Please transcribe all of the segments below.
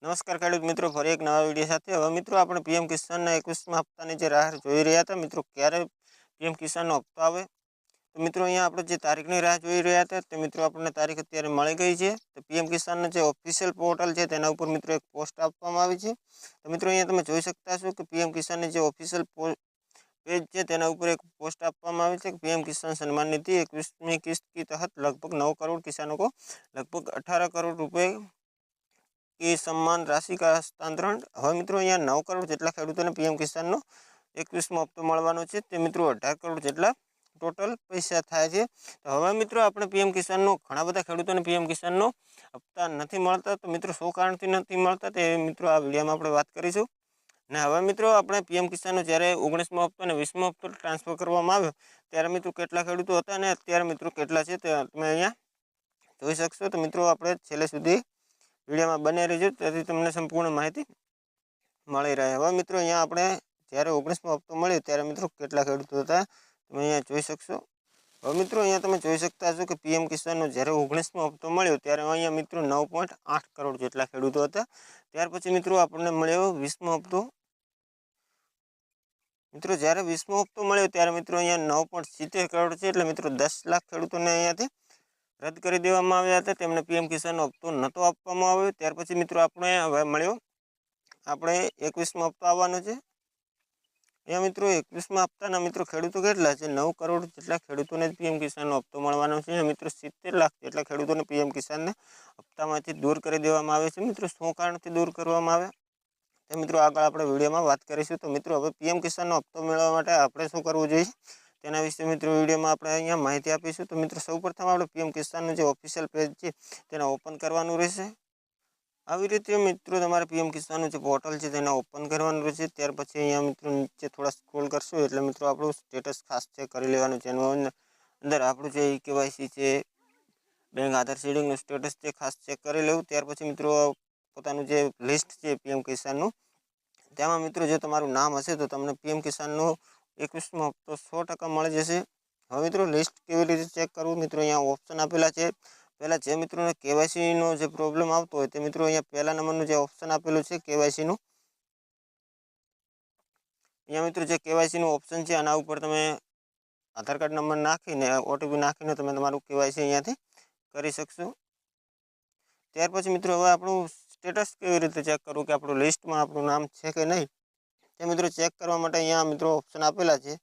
નમસ્કાર ખેડૂત મિત્રો, ફરી એક નવા વિડીયો સાથે. હવે મિત્રો આપણે પીએમ કિસાનના 21મા હપ્તાની જે રાહ જોઈ રહ્યા હતા મિત્રો, ક્યારે પીએમ કિસાનનો હપ્તો આવે. તો મિત્રો અહીંયા આપણે જે તારીખની રાહ જોઈ રહ્યા હતા તે મિત્રો આપણને તારીખ અત્યારે મળી ગઈ છે. તો પીએમ કિસાનનું જે ઓફિશિયલ પોર્ટલ છે તેના ઉપર મિત્રો એક પોસ્ટ આપવામાં આવી છે. તો મિત્રો અહીંયા તમે જોઈ શકતા છો કે પીએમ કિસાનની જે ઓફિશિયલ પેજ છે તેના ઉપર એક પોસ્ટ આપવામાં આવી છે કે पीएम किसान सम्मान निधि 21वीं किस्त के तहत लगभग 9 करोड़ किसानों को लगभग 18 करोड़ रुपए की सम्मान राशि का हस्तांतरण। હવે મિત્રો અહીંયા 9 કરોડ જેટલા ખેડૂતોને પીએમ કિસાનનો 21મો હપ્તો મળવાનો છે. તે મિત્રો 18 કરોડ જેટલા ટોટલ પૈસા થાય છે. તો હવે મિત્રો આપણે પીએમ કિસાનનો ઘણા બધા ખેડૂતોને પીએમ કિસાનનો હપ્તા નથી મળતા. તો મિત્રો શું કારણથી નથી મળતા તે મિત્રો આ વિડીયોમાં આપણે વાત કરીશું. ને હવે મિત્રો આપણે પીએમ કિસાનનો જ્યારે 19મો હપ્તો અને 20મો હપ્તો ટ્રાન્સફર કરવામાં આવ્યો ત્યારે મિત્રો કેટલા ખેડૂતો હતા અને અત્યારે મિત્રો કેટલા છે તે તમે અહીંયા જોઈ શકશો. તો મિત્રો આપણે છેલ્લે સુધી વિડીયોમાં બને રહેજો, તેથી તમને સંપૂર્ણ માહિતી મળી રહે. હવે મિત્રો અહીંયા આપણે જ્યારે 19મો હપ્તો મળ્યો ત્યારે મિત્રો કેટલા ખેડૂતો હતા તમે અહીંયા જોઈ શકશો. હવે મિત્રો અહીંયા તમે જોઈ શકતા છો કે પીએમ કિસાનનો જ્યારે 19મો હપ્તો મળ્યો ત્યારે અહીંયા મિત્રો 9.8 કરોડ જેટલા ખેડૂતો હતા. ત્યાર પછી મિત્રો આપણને મળ્યો 20મો હપ્તો. મિત્રો જ્યારે 20મો હપ્તો મળ્યો ત્યારે મિત્રો અહીંયા 9.70 કરોડ છે, એટલે મિત્રો 10 લાખ ખેડૂતોને અહીંયાથી રદ કરી દેવામાં આવ્યા હતા. તેમને પીએમ કિસાનનો હપ્તો નહોતો આપવામાં આવ્યો. ત્યાર પછી મિત્રો આપણે હવે મળ્યો આપણે 21મો હપ્તો આવવાનો છે. અહીંયા મિત્રો 21મા હપ્તાના મિત્રો ખેડૂતો કેટલા છે? 9 કરોડ જેટલા ખેડૂતોને પીએમ કિસાનનો હપ્તો મળવાનો છે. મિત્રો 70 લાખ જેટલા ખેડૂતોને પીએમ કિસાનને હપ્તામાંથી દૂર કરી દેવામાં આવે છે. મિત્રો શું કારણથી દૂર કરવામાં આવ્યા તે મિત્રો આગળ આપણે વિડીયોમાં વાત કરીશું. તો મિત્રો હવે પીએમ કિસાનનો હપ્તો મેળવવા માટે આપણે શું કરવું જોઈએ તેના વિશે મિત્રો વિડીયોમાં આપણે અહીંયા માહિતી આપીશું. તો મિત્રો સૌપ્રથમ આપણે પીએમ કિસાનનું જે ઓફિશિયલ પેજ છે તેને ઓપન કરવાનું રહેશે. આવી રીતે મિત્રો તમારે પીએમ કિસાનનું જે પોર્ટલ છે તેને ઓપન કરવાનું રહેશે. ત્યાર પછી અહીંયા મિત્રો નીચે થોડા સ્ક્રોલ કરશો એટલે મિત્રો આપણું સ્ટેટસ ખાસ ચેક કરી લેવાનું છે. એનું અંદર આપણું જે કેવાયસી છે, બેંક આધાર સીડિંગનું સ્ટેટસ છે ખાસ ચેક કરી લેવું. ત્યાર પછી મિત્રો પોતાનું જે લિસ્ટ છે પીએમ કિસાનનું, તેમાં મિત્રો જો તમારું નામ હશે તો તમને પીએમ કિસાનનો 21મો હપ્તો 100% મળી જશે. હવે મિત્રો લિસ્ટ કેવી રીતે ચેક કરવું, મિત્રો અહીંયા ઓપ્શન આપેલા છે. પહેલાં જે મિત્રોને કેવાયસીનો જે પ્રોબ્લેમ આવતો હોય તે મિત્રો અહીંયા પહેલા નંબરનું જે ઓપ્શન આપેલું છે કેવાયસીનું, અહીંયા મિત્રો જે કેવાયસીનું ઓપ્શન છે આના ઉપર તમે આધાર કાર્ડ નંબર નાખીને ઓટીપી નાખીને તમે તમારું કેવાયસી અહીંયાથી કરી શકશો. ત્યાર પછી મિત્રો હવે આપણું સ્ટેટસ કેવી રીતે ચેક કરવું કે આપણું લિસ્ટમાં આપણું નામ છે કે નહીં તે મિત્રો ચેક કરવા માટે અહીંયા મિત્રો ઓપ્શન આપેલા છે.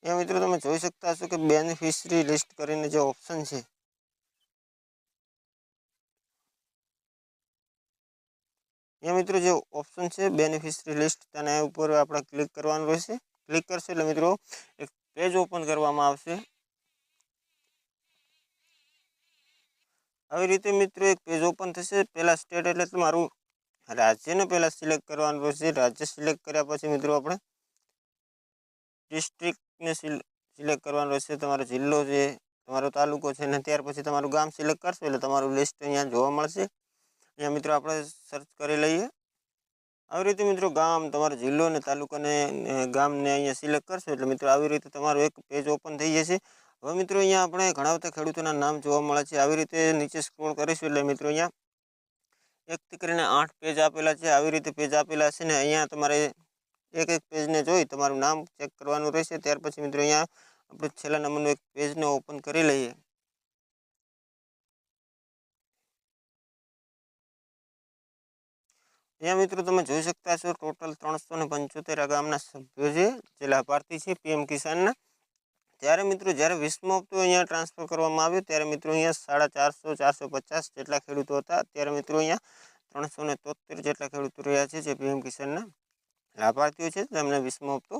એ મિત્રો તમે જોઈ શકતા હશો કે બેનિફિશરી લિસ્ટ કરીને જે ઓપ્શન છે, એ મિત્રો જે ઓપ્શન છે બેનિફિશરી લિસ્ટ તેના ઉપર આપણે ક્લિક કરવાનું રહેશે. ક્લિક કરશો એટલે મિત્રો એક પેજ ઓપન કરવામાં આવશે. આવી રીતે મિત્રો એક પેજ ઓપન થશે. પહેલાં સ્ટેટ એટલે તમારું રાજ્યને પહેલાં સિલેક્ટ કરવાનું રહેશે. રાજ્ય સિલેક્ટ કર્યા પછી મિત્રો આપણે ડિસ્ટ્રિક્ટને સિલેક્ટ કરવાનો રહેશે. તમારો જિલ્લો છે, તમારો તાલુકો છે, અને ત્યાર પછી તમારું ગામ સિલેક્ટ કરશો એટલે તમારું લિસ્ટ અહીંયા જોવા મળશે. અહીંયા મિત્રો આપણે સર્ચ કરી લઈએ. આવી રીતે મિત્રો ગામ, તમારો જિલ્લો અને તાલુકાને ગામને અહીંયા સિલેક્ટ કરશો એટલે મિત્રો આવી રીતે તમારું એક પેજ ઓપન થઈ જશે. હવે મિત્રો અહીંયા આપણે ઘણા બધા ખેડૂતોના નામ જોવા મળે છે. આવી રીતે નીચે સ્ક્રોલ કરીશું એટલે મિત્રો અહીંયા 1થી કરીને 8 પેજ આપેલા છે. આવી રીતે પેજ આપેલા છે ને અહીંયા તમારે એક એક પેજને જોઈ તમારું નામ ચેક કરવાનું રહેશે. ત્યાર પછી મિત્રો અહીંયા આપણે છેલ્લા નંબરનું એક પેજને ઓપન કરી લઈએ. અહીંયા મિત્રો તમે જોઈ શકતા છો ટોટલ 375 ગામના સભ્યો છે જે લાભાર્થી છે પીએમ કિસાનના. ત્યારે મિત્રો જ્યારે 20મો હપ્તો અહીંયા ટ્રાન્સફર કરવામાં આવ્યો ત્યારે મિત્રો અહીંયા 450 જેટલા ખેડૂતો હતા. ત્યારે મિત્રો અહીંયા 373 જેટલા ખેડૂતો રહ્યા છે જે પીએમ કિસાનના લાભાર્થીઓ છે, તેમને 20મો હપ્તો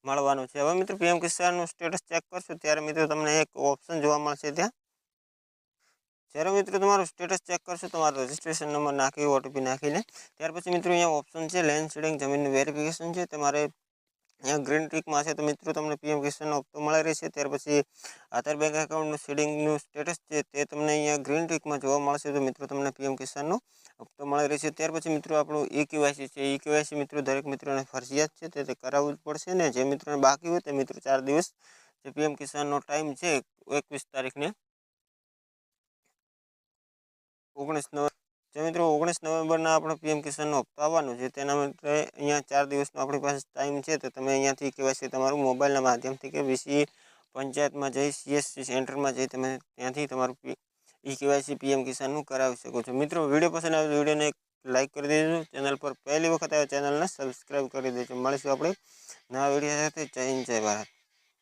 મળવાનો છે. હવે મિત્રો પીએમ કિસાનનું સ્ટેટસ ચેક કરશો ત્યારે મિત્રો તમને એક ઓપ્શન જોવા મળશે. ત્યાં જ્યારે મિત્રો તમારું સ્ટેટસ ચેક કરશો તમારો રજિસ્ટ્રેશન નંબર નાખી ઓટીપી નાખીને ત્યાર પછી મિત્રો અહીંયા ઓપ્શન છે લેન્ડ સીડિંગ જમીનનું વેરિફિકેશન છે. તમારે અહીંયા ગ્રીન ટીકમાં છે તો મિત્રો તમને પીએમ કિસાનનો હપ્તો મળી રહેશે. ત્યાર પછી આધાર બેંક એકાઉન્ટનું સીડિંગનું સ્ટેટસ છે તે તમને અહીંયા ગ્રીન ટીકમાં જોવા મળશે તો મિત્રો તમને પીએમ કિસાનનો હપ્તો મળી રહેશે. ત્યાર પછી મિત્રો આપણું ઈ કેવાયસી છે. ઈ કેવાયસી મિત્રો દરેક મિત્રોને ફરજિયાત છે, તે કરાવવું જ પડશે. ને જે મિત્રોને બાકી હોય તે મિત્રો 4 દિવસ જે પીએમ કિસાનનો ટાઈમ છે 21 તારીખને 19 નવેમ્બર જે મિત્રો 19 નવેમ્બરના આપણો પીએમ કિસાનનો હપ્તો આવવાનો છે તેના માટે અહીંયા 4 દિવસનો આપણી પાસે ટાઈમ છે તો તમે અહીંયાથી કેવાયસી તમારું મોબાઈલના માધ્યમથી કે વીસી પંચાયતમાં જઈ સીએસસી સેન્ટરમાં જઈ તમે ત્યાંથી તમારું કેવાયસી પીએમ કિસાનનું કરાવી શકો છો મિત્રો વિડીયો પસંદ આવે વિડીયોને એક લાઇક કરી દેજો ચેનલ પર પહેલી વખત આવે ચેનલને સબસ્ક્રાઈબ કરી દેજો મળીશું આપણે નવા વિડીયો સાથે જય હિન્દ જય ભારત